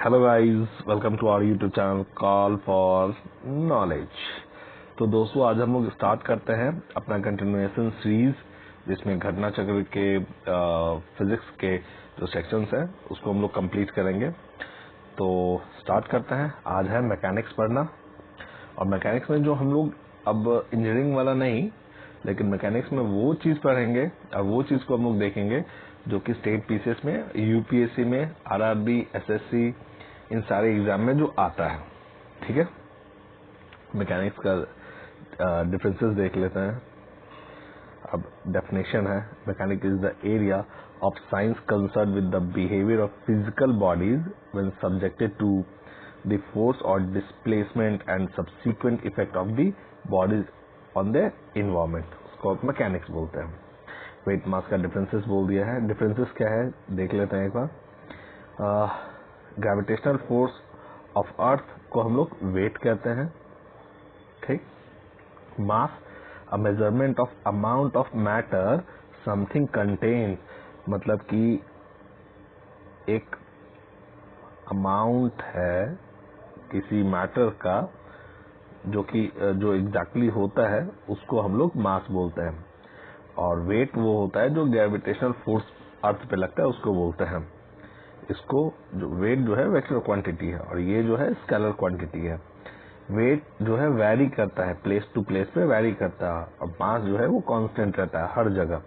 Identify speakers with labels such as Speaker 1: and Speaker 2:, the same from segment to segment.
Speaker 1: Hello guys, welcome to our YouTube channel Call for Knowledge. तो दोस्तों, आज हम लोग स्टार्ट करते हैं अपना कंटिन्यूएशन सीरीज, जिसमें घटना चक्र के फिजिक्स के जो सेक्शंस हैं उसको हम लोग कंप्लीट करेंगे। तो स्टार्ट करते हैं। आज है मैकेनिक्स पढ़ना, और मैकेनिक्स में जो हम लोग अब इंजीनियरिंग वाला नहीं, लेकिन मैकेनिक्स में वो चीज पढ़ेंगे और वो चीज को हम लोग देखेंगे जो कि स्टेट पीसीएस में, यूपीएससी में, आरआरबी, एसएससी, इन सारे एग्जाम में जो आता है। ठीक है, मैकेनिक्स का डिफरेंसेस देख लेते हैं। अब डेफिनेशन है, mechanic is the area of science concern with the behaviour of physical bodies when subjected to the force or displacement and subsequent effect of the bodies on the environment. उसको mechanics बोलते हैं। Weight mass का differences बोल दिया है। Differences क्या है देख लेते हैं एक बार। ग्रेविटेशनल फोर्स ऑफ अर्थ को हम लोग वेट कहते हैं। ठीक। Mass, a measurement of amount of matter something contain, मतलब कि एक अमाउंट है किसी मैटर का जो एग्जैक्टली होता है उसको हम लोग मास बोलते हैं। और वेट वो होता है जो ग्रेविटेशनल फोर्स अर्थ पे लगता है, उसको बोलते हैं। इसको जो वेट जो है वेक्टर क्वांटिटी है, और ये जो है स्केलर क्वांटिटी है। वेट जो है वैरी करता है, प्लेस टू प्लेस पे वैरी करता है, और मास जो है वो कांस्टेंट रहता है हर जगह।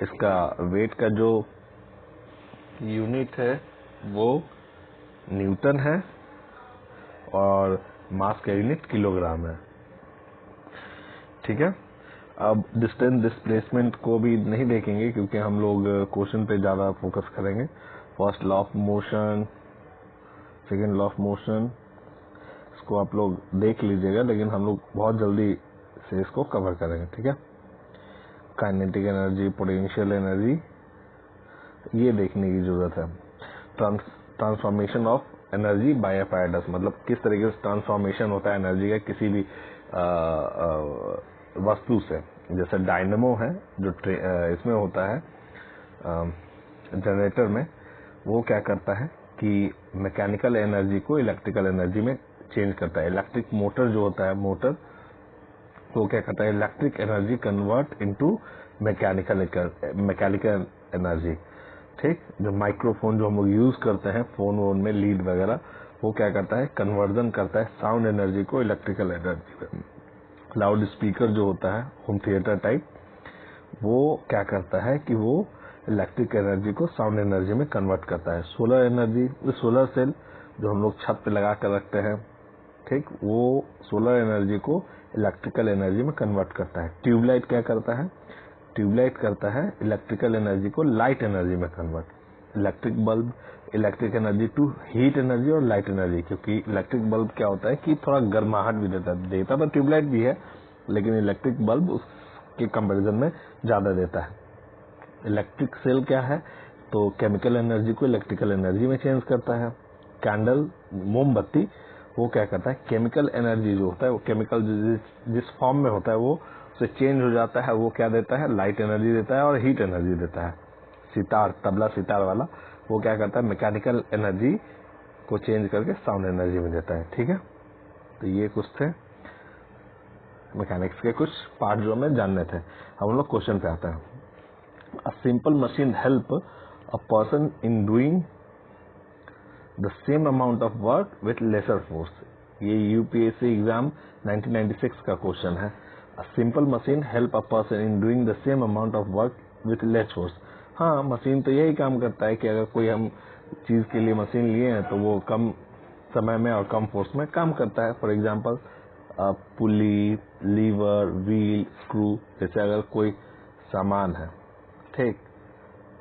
Speaker 1: इसका वेट का जो यूनिट है वो न्यूटन है, और मास का यूनिट किलोग्राम है। ठीक है। अब डिस्टेंस डिस्प्लेसमेंट को भी नहीं देखेंगे, क्योंकि हम लोग क्वेश्चन पे ज्यादा फोकस करेंगे। First law of motion, second law of motion, इसको आप लोग देख लीजिएगा, लेकिन हम लोग बहुत जल्दी से इसको कवर करेंगे। ठीक है। काइनेटिक एनर्जी, पोटेंशियल एनर्जी, ये देखने की जरूरत है। Transformation of energy by apparatus, मतलब किस तरीके से ट्रांसफॉर्मेशन होता है एनर्जी का किसी भी वस्तु से। जैसे डायनेमो है जो इसमें होता है जनरेटर में, वो क्या करता है कि मैकेनिकल एनर्जी को इलेक्ट्रिकल एनर्जी में चेंज करता है। इलेक्ट्रिक मोटर जो होता है, मोटर वो क्या करता है, electric energy convert into mechanical energy. ठीक। जो माइक्रोफोन जो हम लोग यूज करते हैं फोन वोन में, लीड वगैरह, वो क्या करता है, कन्वर्जन करता है साउंड एनर्जी को इलेक्ट्रिकल एनर्जी में। लाउड स्पीकर जो होता है होम थिएटर टाइप, वो क्या करता है कि वो इलेक्ट्रिक एनर्जी को साउंड एनर्जी में कन्वर्ट करता है। सोलर एनर्जी, सोलर सेल जो हम लोग छत पे लगा कर रखते हैं, ठीक, वो सोलर एनर्जी को इलेक्ट्रिकल एनर्जी में कन्वर्ट करता है। ट्यूबलाइट क्या करता है, ट्यूबलाइट करता है इलेक्ट्रिकल एनर्जी को लाइट एनर्जी में convert. Electric bulb, electric energy to heat energy और लाइट एनर्जी, क्योंकि इलेक्ट्रिक बल्ब क्या होता है कि थोड़ा गर्माहट भी देता तो ट्यूबलाइट भी है, लेकिन इलेक्ट्रिक बल्ब उसके कंपैरिजन में ज्यादा देता है। इलेक्ट्रिक सेल क्या है, तो केमिकल एनर्जी को इलेक्ट्रिकल एनर्जी में चेंज करता है। कैंडल, मोमबत्ती, वो क्या करता है, केमिकल एनर्जी जो होता है, वो केमिकल जिस फॉर्म में होता है वो उसे चेंज हो जाता है, वो क्या देता है, लाइट एनर्जी देता है और हीट एनर्जी देता है। सितार, तबला सितार वाला, वो क्या करता है, मैकेनिकल एनर्जी को चेंज करके साउंड एनर्जी में देता है। ठीक है। तो ये कुछ थे मैकेनिक्स के कुछ पार्ट जो हमें जानने थे। हम लोग क्वेश्चन पे आते हैं। A simple machine help a person in doing the same amount of work with lesser force। ये यूपीएससी एग्जाम 1996 का क्वेश्चन है। A simple machine help a person in doing the same amount of work with less force। हाँ, machine तो यही काम करता है कि अगर कोई हम चीज के लिए मशीन लिए हैं तो वो कम समय में और कम फोर्स में काम करता है। For example pulley, lever, wheel, screw, जैसे अगर कोई सामान है, ठीक,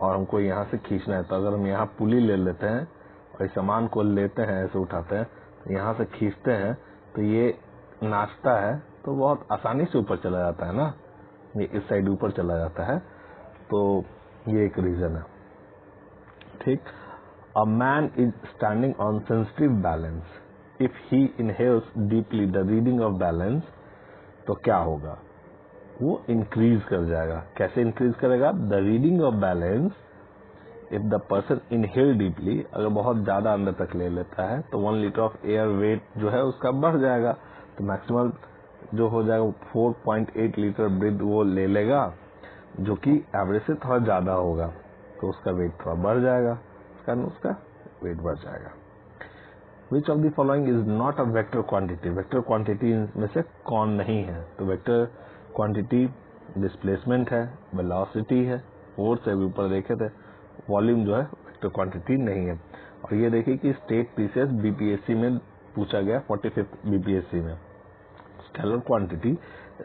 Speaker 1: और हमको यहाँ से खींचना है, तो अगर हम यहाँ पुली ले लेते हैं और इस सामान को लेते हैं, ऐसे उठाते हैं, तो यहाँ से खींचते हैं, तो ये नाचता है तो बहुत आसानी से ऊपर चला जाता है ना, ये इस साइड ऊपर चला जाता है। तो ये एक रीजन है। ठीक। A man is standing on sensitive balance, if he inhales deeply the reading of balance, तो क्या होगा, वो इंक्रीज कर जाएगा। कैसे इंक्रीज करेगा, the reading of balance if the person inhale deeply, अगर बहुत ज्यादा अंदर तक ले लेता है तो 1 लीटर ऑफ एयर वेट जो है उसका बढ़ जाएगा, तो मैक्सिमम जो हो जाएगा 4.8 लीटर ब्रीथ वो ले लेगा, जो कि एवरेज से थोड़ा ज्यादा होगा, तो उसका वेट थोड़ा बढ़ जाएगा, उसका वेट बढ़ जाएगा। Which of the following is not a vector quantity, vector quantity में से कौन नहीं है? तो वेक्टर क्वांटिटी डिस्प्लेसमेंट है, वेलोसिटी है, फोर्स है, ऊपर देखे थे, वॉल्यूम जो है वेक्टर क्वांटिटी नहीं है। और ये देखिए कि स्टेट पीसीएस बीपीएससी में पूछा गया 45th बीपीएससी में। Scalar quantity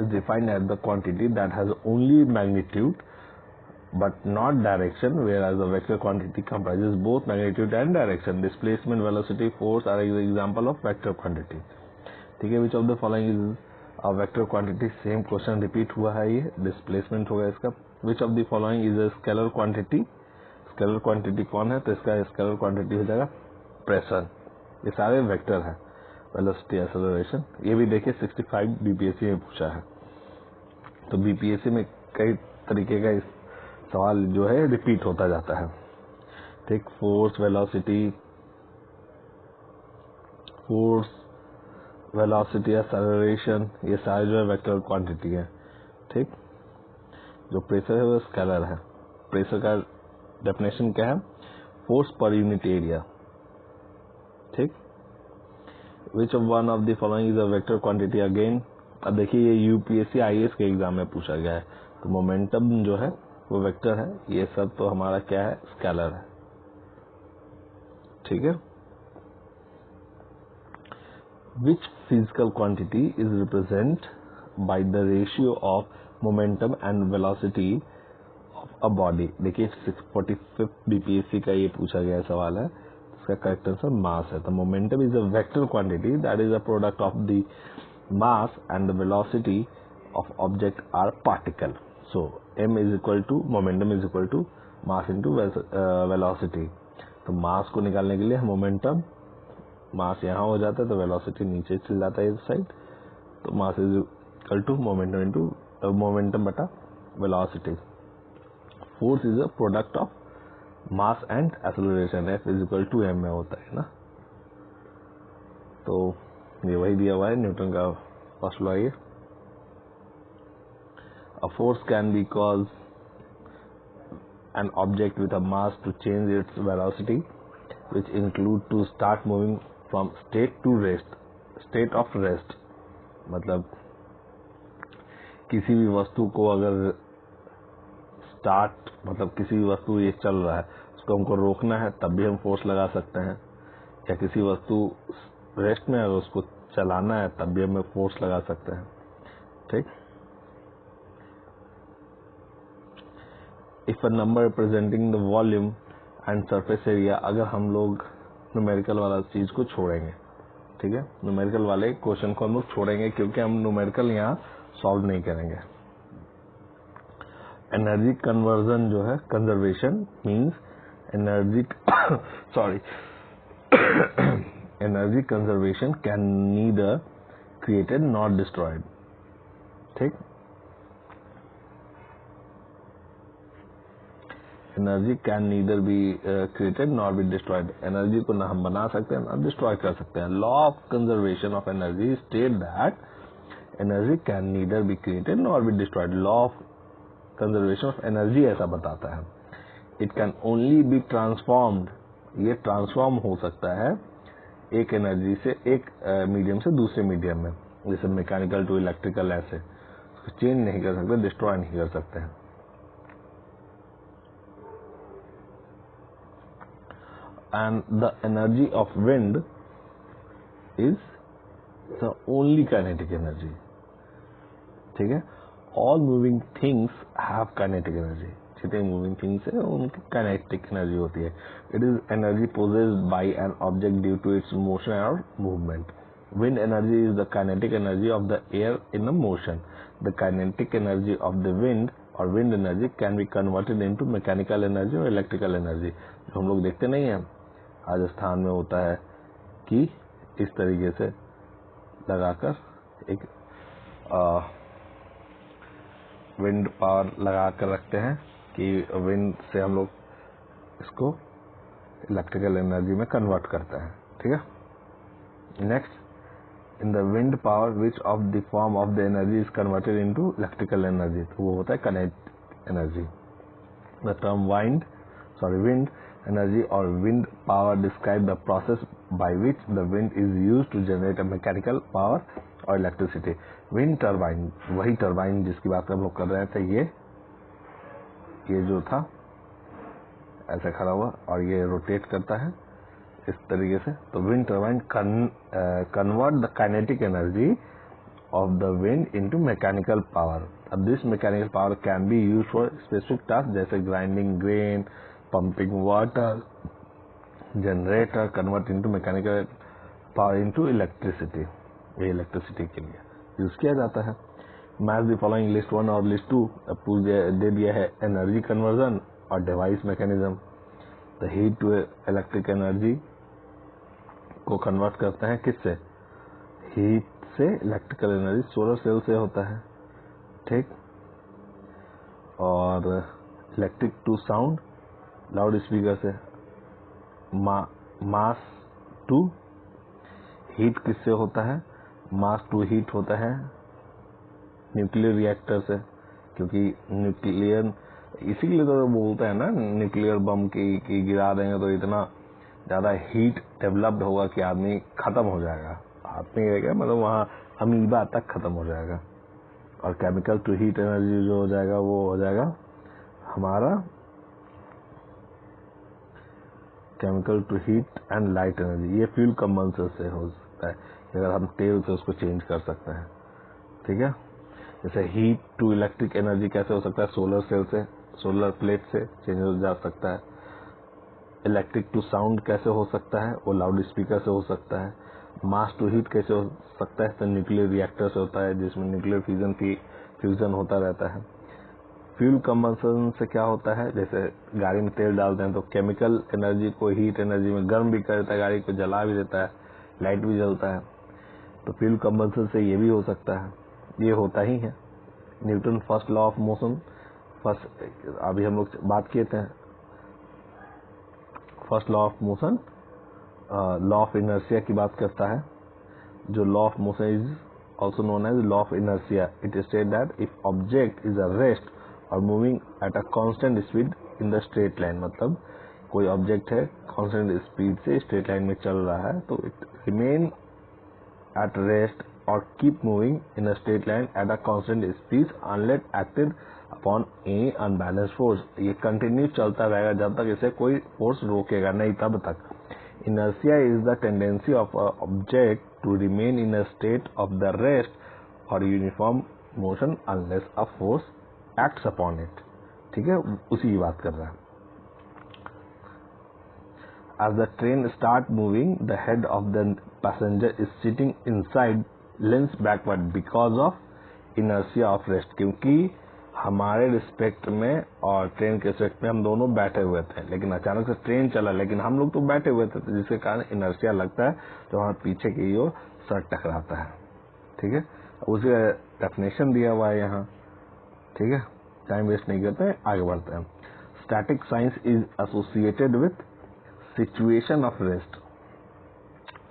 Speaker 1: is defined as the quantity that has only magnitude but not direction, whereas the vector quantity comprises both magnitude and direction. Displacement, velocity, force are example of vector quantity. ठीक है, which of the following is a vector quantity? Same question repeat हुआ है, ये displacement होगा इसका। which of the following is a scalar quantity? Scalar quantity कौन है? तो इसका स्केलर क्वांटिटी हो जाएगा प्रेशर। ये सारे वेक्टर है, वेलोसिटी, एक्सेलरेशन। ये भी देखिए 65 बीपीएससी में पूछा है, तो बीपीएससी में कई तरीके का सवाल जो है रिपीट होता जाता है। ठीक, फोर्स, वेलोसिटी, एक्सेलरेशन, ये सारे जो है वेक्टर क्वांटिटी है। ठीक, जो प्रेशर है वो स्केलर है। प्रेशर का डेफिनेशन क्या है? फोर्स पर यूनिट एरिया। ठीक, which of one of the following is a vector quantity? Again अब देखिए ये यूपीएससी आईएएस के एग्जाम में पूछा गया है, तो मोमेंटम जो है वो वेक्टर है, ये सब तो हमारा क्या है? स्केलर है। ठीक है, which physical quantity is represent by the ratio of momentum and velocity of a body? देखिए 45th बीपीएससी का ये पूछा गया सवाल है, इसका करेक्ट आंसर मास है। तो momentum is a vector quantity that is a product of the mass and the velocity of object are particle. So m is equal to momentum is equal to mass into velocity. तो मास को निकालने के लिए momentum, मास यहाँ हो जाता है तो वेलोसिटी नीचे चल जाता है इस साइड, तो mass is equal to momentum into momentum बटा velocity. Force is a product of mass and acceleration, F is equal to m में होता है ना। तो ये वही दिया हुआ है, न्यूटन का फर्स्ट लॉ। ये a force can be cause an object with a mass to change its velocity, which include to start moving from state to rest, state of rest। मतलब किसी भी वस्तु को अगर स्टार्ट, मतलब किसी भी वस्तु ये चल रहा है उसको हमको रोकना है तब भी हम फोर्स लगा सकते हैं, या किसी वस्तु रेस्ट में है उसको चलाना है तब भी हमें फोर्स लगा सकते हैं। ठीक, if a number representing the volume and surface area, अगर हम लोग न्यूमेरिकल वाला चीज को छोड़ेंगे, ठीक है, न्यूमेरिकल वाले क्वेश्चन को हम लोग छोड़ेंगे क्योंकि हम न्यूमेरिकल यहाँ सॉल्व नहीं करेंगे। एनर्जी कन्वर्जन जो है, conservation means energy sorry energy conservation can neither created not destroyed. ठीक, energy can neither be created not be destroyed. Energy को ना हम बना सकते हैं ना डिस्ट्रॉय कर सकते हैं। Law of conservation of energy state that energy can neither be created not be destroyed. Law of conservation of energy ऐसा बताता है। It can only be transformed, ये ट्रांसफॉर्म हो सकता है एक एनर्जी से एक मीडियम से दूसरे मीडियम में, जैसे मैकेनिकल टू इलेक्ट्रिकल, ऐसे चेंज नहीं कर सकते, डिस्ट्रॉय नहीं कर सकते हैं। And the energy of wind is the only kinetic energy. ठीक है, all moving things have kinetic energy. जितने moving things है उनकी kinetic energy होती है। It is energy possessed by an object due to its motion or movement. Wind energy is the kinetic energy of the air in a motion. The kinetic energy of the wind or wind energy can be converted into mechanical energy or electrical energy. जो हम लोग देखते नहीं है राजस्थान में होता है कि इस तरीके से लगाकर एक विंड पावर लगा कर रखते हैं कि विंड से हम लोग इसको इलेक्ट्रिकल एनर्जी में कन्वर्ट करता है। ठीक है, next, in the wind power which of the form of the energy is converted into electrical energy, तो वो होता है kinetic energy. The term wind energy or wind power describe the process by which the wind is used to generate a mechanical power or electricity. wind turbine, वही turbine जिसकी बात हम लोग कर रहे थे, ये जो था ऐसे खड़ा हुआ और ये रोटेट करता है इस तरीके से, तो wind turbine convert the kinetic energy of the wind into mechanical power. अब this mechanical power can be used for specific tasks जैसे grinding grain, pumping water, generator, convert into mechanical power into electricity. ये electricity के लिए use किया जाता है। Match the following list 1 और list 2 दे दिया है एनर्जी कन्वर्जन और device mechanism. The heat to electric energy को कन्वर्ट करते हैं किससे? हीट से इलेक्ट्रिकल एनर्जी सोलर सेल से होता है। ठीक, और electric to sound loud speaker से। मास टू हीट किससे होता है? मास टू हीट होता है न्यूक्लियर रिएक्टर से, क्योंकि न्यूक्लियर इसीलिए तो बोलते हैं ना न्यूक्लियर बम की गिरा देंगे तो इतना ज्यादा हीट डेवलप्ड होगा कि आदमी खत्म हो जाएगा। आदमी रहेगा मतलब वहाँ अमीबा तक खत्म हो जाएगा। और केमिकल टू हीट एनर्जी जो हो जाएगा वो हो जाएगा हमारा chemical to heat and light energy. ये फ्यूल कंबंशन से हो सकता है, अगर हम तेल से उसको चेंज कर सकते हैं। ठीक है, जैसे हीट टू इलेक्ट्रिक एनर्जी कैसे हो सकता है? सोलर सेल से, सोलर प्लेट से चेंज हो जा सकता है। इलेक्ट्रिक टू साउंड कैसे हो सकता है? वो लाउड स्पीकर से हो सकता है। मास टू हीट कैसे हो सकता है? तो न्यूक्लियर रिएक्टर से होता है जिसमें न्यूक्लियर फ्यूजन होता रहता है। फ्यूल कंबंशन से क्या होता है? जैसे गाड़ी में तेल डालते हैं तो केमिकल एनर्जी को हीट एनर्जी में गर्म भी कर देता है, गाड़ी को जला भी देता है, लाइट भी जलता है। तो फ्यूल कंबंशन से ये भी हो सकता है, ये होता ही है। Newton first law of motion, first अभी हम लोग बात किए थे first law of motion, law of inertia की बात करता है। जो law of motion is also known as law of inertia. It state that if object is a rest or moving at a constant speed in the straight line, मतलब कोई object है constant speed से straight line में चल रहा है तो it remain at rest और keep moving in a straight line at a constant speed unless acted upon any unbalance force. ये कंटिन्यू चलता रहेगा जब तक इसे कोई फोर्स रोकेगा नहीं, तब तक। Inertia is the tendency of an object to remain in a state of the rest or uniform motion unless a force acts upon it. ठीक है, उसी की बात कर रहा है। As the train start moving, the head of the passenger is sitting inside, leans backward because of inertia of rest. क्योंकि हमारे रिस्पेक्ट में और ट्रेन के रिस्पेक्ट में हम दोनों बैठे हुए थे, लेकिन अचानक से ट्रेन चला लेकिन हम लोग तो बैठे हुए थे, जिसके कारण इनर्शिया लगता है जो हमारे पीछे की ओर सर टकराता है। ठीक है, उसे डेफिनेशन दिया हुआ है यहाँ। ठीक है, टाइम वेस्ट नहीं करते हैं, आगे बढ़ते हैं। Static science is associated with situation of rest.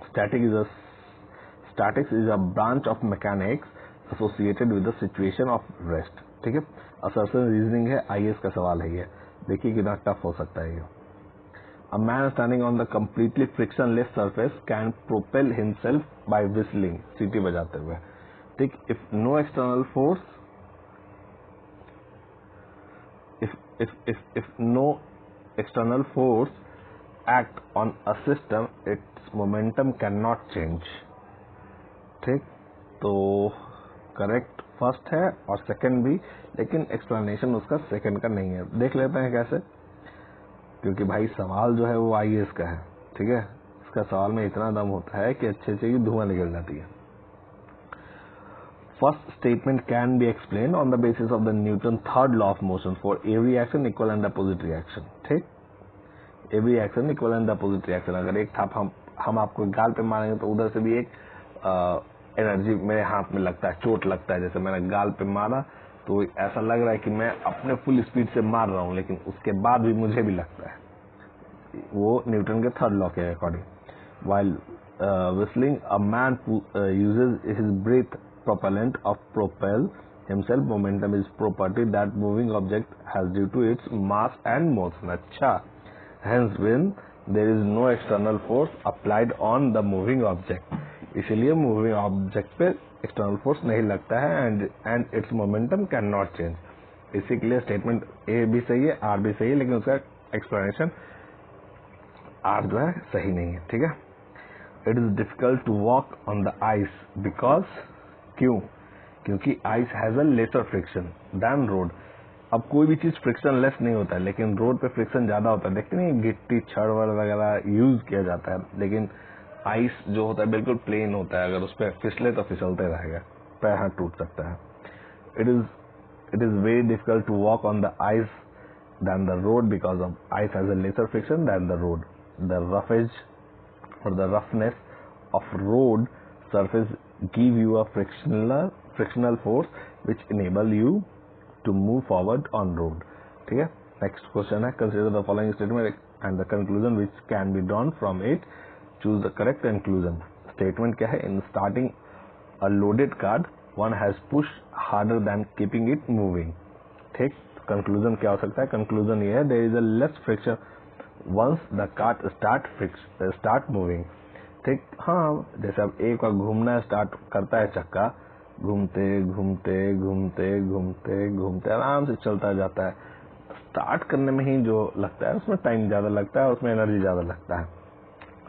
Speaker 1: Statics is a branch of mechanics associated with the situation of rest. ठीक है, असर्शन रीजनिंग है, आईएएस का सवाल है ये। देखिए कितना टफ हो सकता है ये। A man standing on the completely frictionless surface can propel himself by whistling, सीटी बजाते हुए। ठीक, if no external force if no external force act on a system, its momentum cannot change. ठीक, तो करेक्ट फर्स्ट है और second भी, लेकिन एक्सप्लेनेशन उसका सेकंड का नहीं है। देख लेते हैं कैसे, क्योंकि भाई सवाल जो है वो आईएएस का है। ठीक है, इसका सवाल में इतना दम होता है कि अच्छे से ही धुआं निकल जाती है। First statement can be explain on the basis of the Newton third law of motion for every action equal and opposite reaction. ठीक, every action equal and opposite reaction. अगर एक थाप हम आपको गाल पे मारेंगे तो उधर से भी एक एनर्जी मेरे हाथ में लगता है, चोट लगता है। जैसे मैंने गाल पे मारा तो ऐसा लग रहा है कि मैं अपने फुल स्पीड से मार रहा हूं, लेकिन उसके बाद भी मुझे भी लगता है। वो न्यूटन के थर्ड लॉ के according. While whistling, a man uses his breath propellant of propel himself. Momentum is property that moving object has due to its mass and motion. अच्छा, hence when there is no external force applied on the moving object, इसलिए moving object पे external force नहीं लगता है and its momentum cannot change. इसी के लिए statement A भी सही है, आर भी सही है, लेकिन उसका एक्सप्लेनेशन आर जो है सही नहीं है. ठीक है. It is difficult to walk on the ice because, क्यों? क्योंकि ice has a lesser friction than road. अब कोई भी चीज फ्रिक्शन लेस नहीं होता है, लेकिन रोड पे फ्रिक्शन ज्यादा होता है. देखते नहीं, गिट्टी छड़ वगैरह यूज किया जाता है, लेकिन आइस जो होता है बिल्कुल प्लेन होता है. अगर उस पर फिसले तो फिसलते रहेगा, पैर हाथ टूट सकता है. It is very difficult to walk on the ice than the road because of ice has a lesser friction than the road. The roughage or the roughness of road surface give you a frictional force which enable you to move forward on road. ठीक है. Next question है, consider the following statement and the conclusion which can be drawn from it. Choose the correct conclusion. Statement क्या है? In starting a loaded cart, one has pushed harder than keeping it moving. ठीक. Conclusion क्या हो सकता है? Conclusion ये है, there is a less friction once the cart start moving. ठीक. हाँ, जैसे अब एक बार घूमना स्टार्ट करता है चक्का, घूमते घूमते घूमते घूमते घूमते आराम से चलता जाता है. स्टार्ट करने में ही जो लगता है उसमें टाइम ज्यादा लगता है, उसमें एनर्जी ज्यादा लगता है.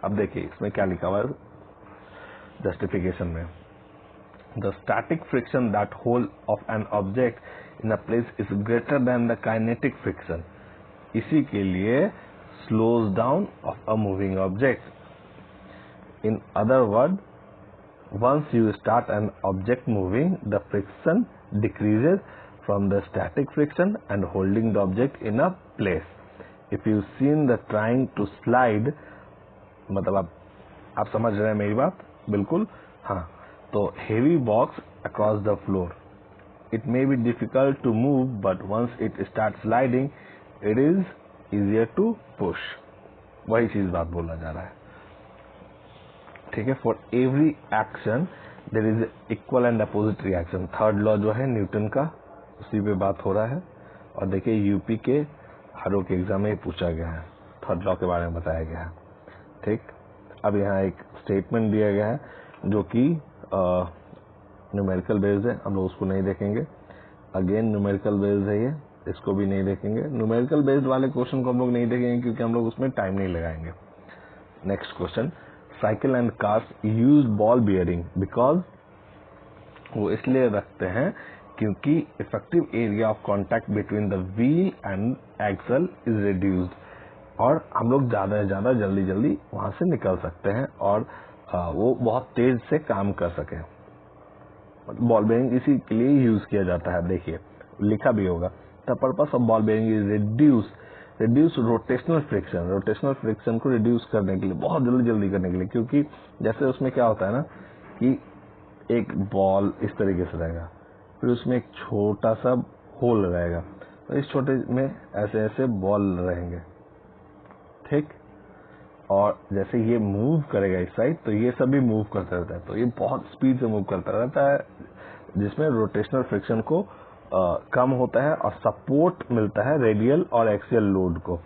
Speaker 1: अब देखिए इसमें क्या लिखा हुआ है जस्टिफिकेशन में. The static friction that hold of an object in a place is greater than the kinetic friction. इसी के लिए slows down of a moving object. In other words, once you start an object moving, the friction decreases from the static friction and holding the object in a place. If you seen the trying to slide, मतलब आप समझ रहे हैं मेरी बात? बिल्कुल. हाँ. तो heavy box across the floor. It may be difficult to move, but once it starts sliding, it is easier to push. वही चीज बात बोला जा रहा है. ठीक है. For every action there is equal and opposite reaction. Third law जो है न्यूटन का, उसी पे बात हो रहा है. और देखिए यूपी के आरओ के एग्जाम में पूछा गया है, थर्ड लॉ के बारे में बताया गया है. ठीक. अब यहाँ एक स्टेटमेंट दिया गया है जो कि न्यूमेरिकल बेस्ड है. हम लोग उसको नहीं देखेंगे. अगेन न्यूमेरिकल बेस्ड है ये, इसको भी नहीं देखेंगे. न्यूमेरिकल बेस्ड वाले क्वेश्चन को हम लोग नहीं देखेंगे क्योंकि हम लोग उसमें टाइम नहीं लगाएंगे. Next question, cycle and cars use ball bearing because, वो इसलिए रखते हैं क्योंकि effective area of contact between the wheel and axle is reduced. और हम लोग ज्यादा से ज्यादा जल्दी जल्दी वहां से निकल सकते हैं और वो बहुत तेज से काम कर सके. बॉल बेयरिंग इसी के लिए यूज किया जाता है. देखिए लिखा भी होगा, the purpose of ball bearing is reduce rotational friction. Rotational friction को रिड्यूस करने के लिए, बहुत जल्दी जल्दी करने के लिए. क्योंकि जैसे उसमें क्या होता है ना कि एक बॉल इस तरीके से रहेगा, फिर उसमें एक छोटा सा होल रहेगा, तो इस छोटे में ऐसे ऐसे बॉल रहेंगे. ठीक. और जैसे ये मूव करेगा इस साइड, तो ये सब भी मूव करता रहता है. तो ये बहुत स्पीड से मूव करता रहता है, जिसमें रोटेशनल फ्रिक्शन को कम होता है और सपोर्ट मिलता है रेडियल और एक्सियल लोड को.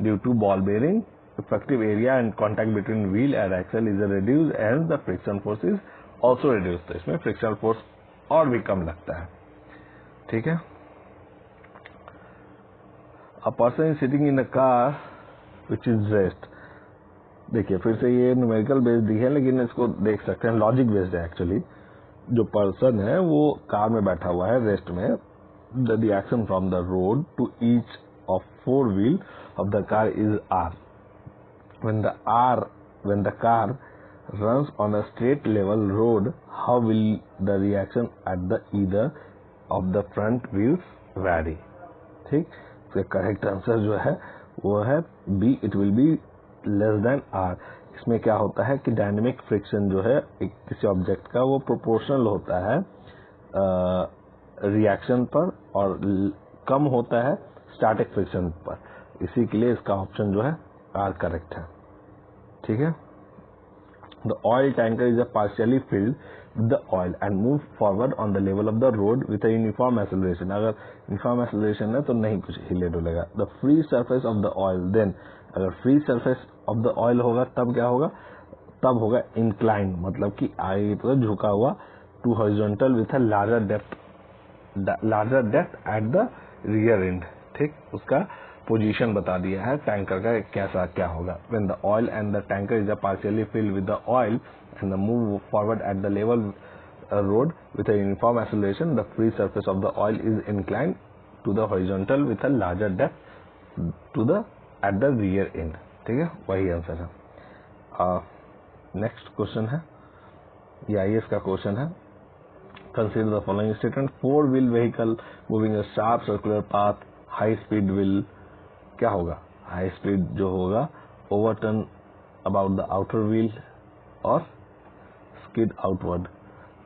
Speaker 1: Due to ball bearing effective area and contact between wheel and axle is reduce and the friction force is also reduce. तो इसमें फ्रिक्शनल फोर्स और भी कम लगता है. ठीक है. A person is sitting in a car which is rest. देखिए फिर से ये न्यूमेरिकल बेस्ड दी है, लेकिन इसको देख सकते हैं लॉजिक बेस्ड है. एक्चुअली जो पर्सन है वो कार में बैठा हुआ है रेस्ट में. The reaction from the road to each of four wheel of the car is R. when the car runs on a straight level road, how will the reaction at the either of the front wheels vary? ठीक. इसका correct answer जो है वो है B, it will be less than R. इसमें क्या होता है कि डायनेमिक फ्रिक्शन जो है एक किसी ऑब्जेक्ट का वो प्रोपोर्शनल होता है रिएक्शन पर और कम होता है स्टैटिक फ्रिक्शन पर. इसी के लिए इसका ऑप्शन जो है आर करेक्ट है। ठीक है, the oil tanker is partially filled with the oil and move forward on the level of the road with a uniform acceleration. अगर यूनिफॉर्म एक्सेलरेशन है तो नहीं कुछ हिले डुलेगा। The free surface of the oil, then अगर free surface of the oil होगा तब क्या होगा, तब होगा इंक्लाइन, मतलब कि आगे तो झुका हुआ, to horizontal with a larger depth at the rear end. ठीक, उसका पोजीशन बता दिया है टैंकर का कैसा क्या होगा। When the oil and the tanker is partially filled with the oil and the move forward at the level road with a uniform acceleration, the free surface of the oil is inclined to the horizontal with a larger depth to the at the rear end. ठीक है, वही answer है। Next question है, ये IAS का question है। Consider the following statement, 4 wheel vehicle moving a sharp circular path, high speed will, क्या होगा, हाई स्पीड जो होगा overturn about the outer wheel और स्किड आउटवर्ड।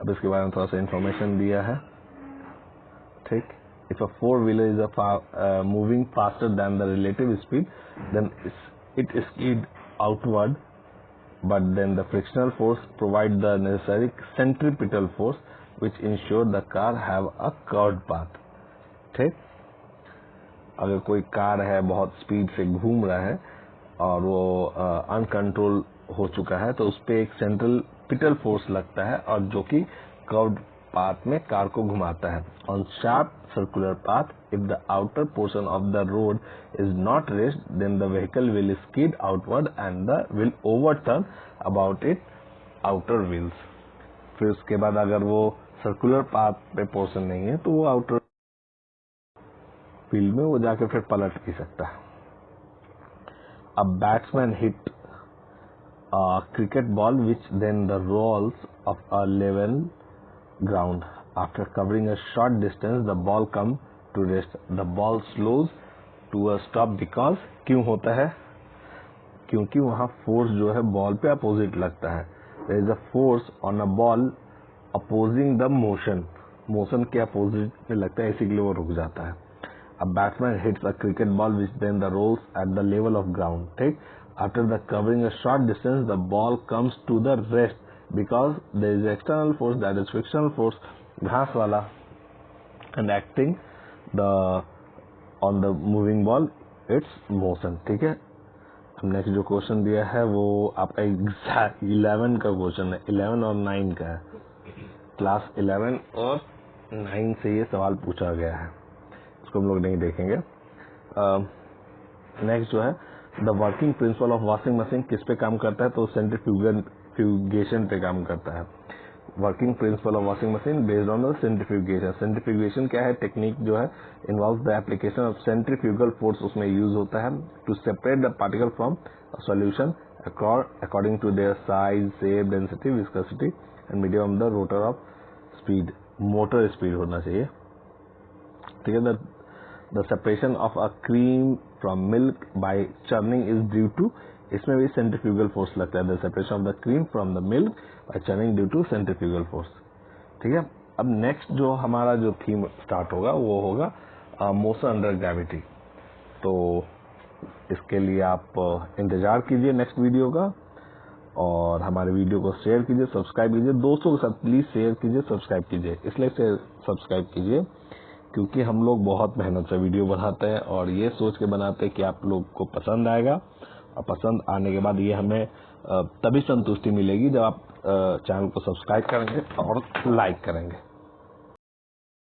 Speaker 1: अब इसके बारे में थोड़ा सा इंफॉर्मेशन दिया है। ठीक, if a 4 wheeler is moving faster than the relative speed, then it skid outward, but then the frictional force provide the necessary centripetal force which ensure the car have a curved path। ठीक, अगर कोई car है बहुत speed से घूम रहा है और वो अनकंट्रोल हो चुका है तो उस पे एक सेंट्रिपिटल फोर्स लगता है और जो कि कर्व्ड पाथ में कार को घुमाता है। On sharp circular path, if the outer portion of the road is not raised, then the vehicle will skid outward and the will overturn about it outer wheels. फिर उसके बाद अगर वो circular path पे portion नहीं है तो वो आउटर फील्ड में वो जाके फिर पलट भी सकता है। A batsman hit cricket ball which then the rolls of a level ground. After covering a short distance, the ball come to rest. The ball slows to a stop because, क्यों होता है, क्योंकि वहाँ फोर्स जो है ball पे opposite लगता है। There is a force on a ball opposing the motion. Motion के अपोजिट में लगता है, इसी के लिए वो रुक जाता है। A batsman hits a cricket ball which then the rolls at the level of ground. ठीक, after the covering a short distance, the ball comes to the rest because there is external force, that is frictional force, घास वाला, and acting the on the moving ball its motion। ठीक है, अब next जो question दिया है वो आपका 11 का क्वेश्चन है, 11 और 9 का है। क्लास 11 और 9 से ये सवाल पूछा गया है, इसको हम लोग नहीं देखेंगे। नेक्स्ट जो है, the working principle of washing machine किस पे काम करता है, तो सेंट्रीफ्यूगेशन पे काम करता है। Working principle of washing machine based on the centrifugation. Centrifugation क्या है, टेक्निक जो है involve the application of centrifugal force, उसमें यूज होता है to separate the particle from solution according to their size, shape, density, viscosity and medium the rotor of speed, motor speed होना चाहिए। ठीक है, the separation of a cream from milk by churning is due to, इसमें भी centrifugal force लगता है। The separation of the cream from the milk by churning due to centrifugal force. ठीक है, अब नेक्स्ट जो हमारा जो थीम स्टार्ट होगा वो होगा मोशन अंडर ग्रेविटी। तो इसके लिए आप इंतजार कीजिए नेक्स्ट वीडियो का, और हमारे वीडियो को शेयर कीजिए, सब्सक्राइब कीजिए, दोस्तों के साथ प्लीज शेयर कीजिए, सब्सक्राइब कीजिए। इसलिए सब्सक्राइब कीजिए क्योंकि हम लोग बहुत मेहनत से वीडियो बनाते हैं और ये सोच के बनाते हैं कि आप लोग को पसंद आएगा, और पसंद आने के बाद ये हमें तभी संतुष्टि मिलेगी जब आप चैनल को सब्सक्राइब करेंगे और लाइक करेंगे।